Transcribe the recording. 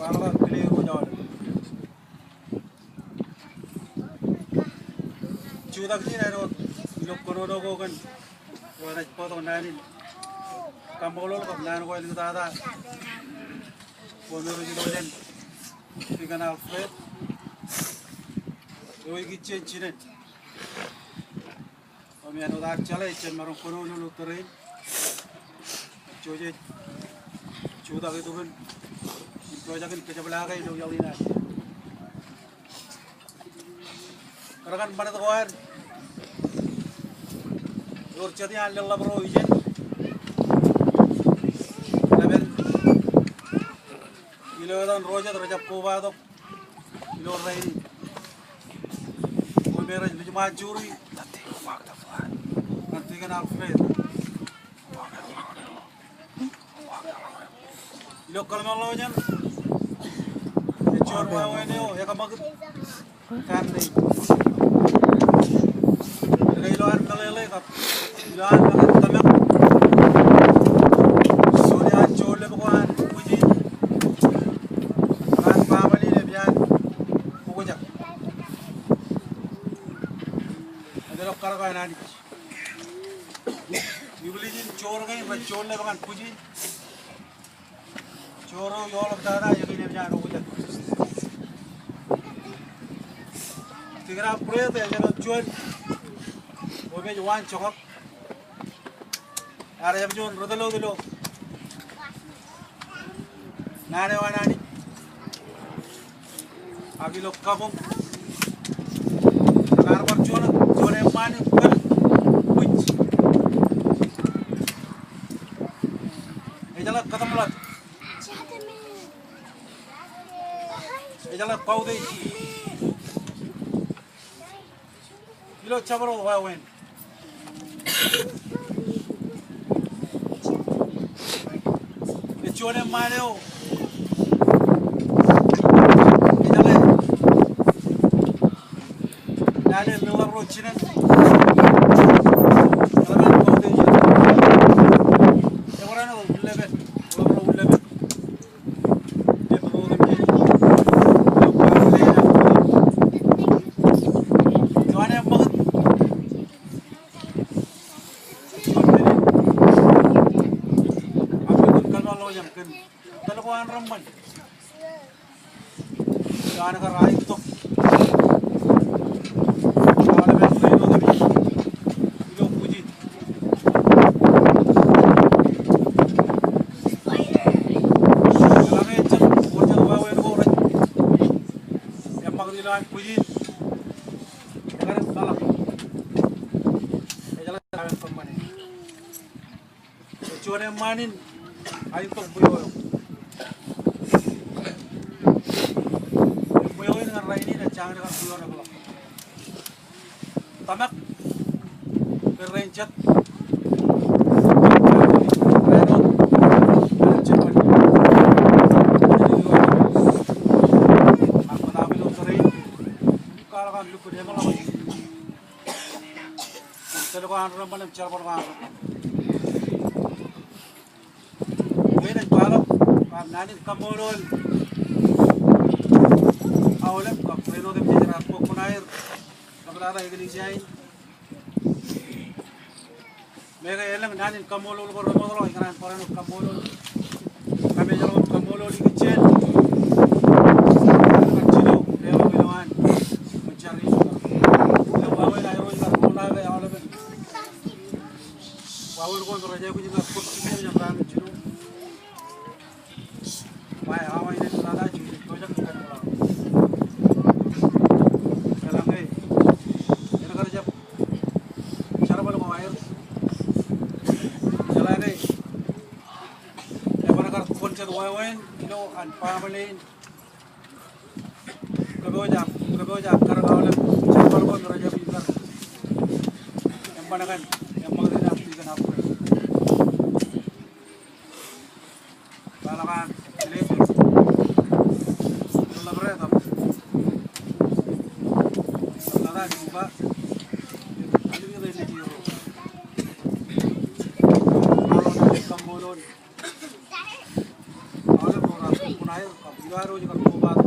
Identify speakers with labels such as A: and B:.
A: Parla clear हो जाओ चूदा की नहीं रो लोग करो लोगों को वो ना पता नहीं काम बोलो लोग नान को इल्म दादा वो मेरे जो लोग Figan Alfred, Louis Gitchen, Omiano da Challenge, and Marocono Lutheran, George Chuda Vitugan, Project Picablaga, Yolina. Karagan Banawar, your Chadi and Labro Vision. Iloran Roger Rajapova, Ilorain, Umera Juri, and Figan Alfred. Local Malojan, the Chorway, Yakamag, Candy, Raylo and Malay, Tamak, Sonia Cholabuan, Pujin. Karagan, you believe in Chorga, but Chor never can put in Choro, you all of that, you can have over there. Figure out prayer, there's a joy. We made one chop. I have John Rodelo the low. Nana, I will look come up. Money, which Ejala Katamulat Ejala Paudi Kilo Chavaro, where went the Chone Mano Ejala Miller Rochinan. Manin, I took Buyo. Buyo in a rainy and China Buyo. Tamak, the ranger. Nani Kamorol Aulem, Caprino de Pedra, Poconair, Cabrara Iglesia Mega Elam, Nani Camolo, Romolo, and Grand Porano Camolo, Camelo, Camolo, Ligichen, Chino, Leo Milan, Chari, Leo I wrote that all of it. I will go to Raja with the Putin and Ramachino. Why how I didn't know that you project can allow. Kalamay, you got a job. Charabal wire. Jalare. Never got punch wine, and family. Kaboja, Karavana, Charabal, Raja Pilar. Empanagan, Emma, Pigan after. Balagan. baru juga kubat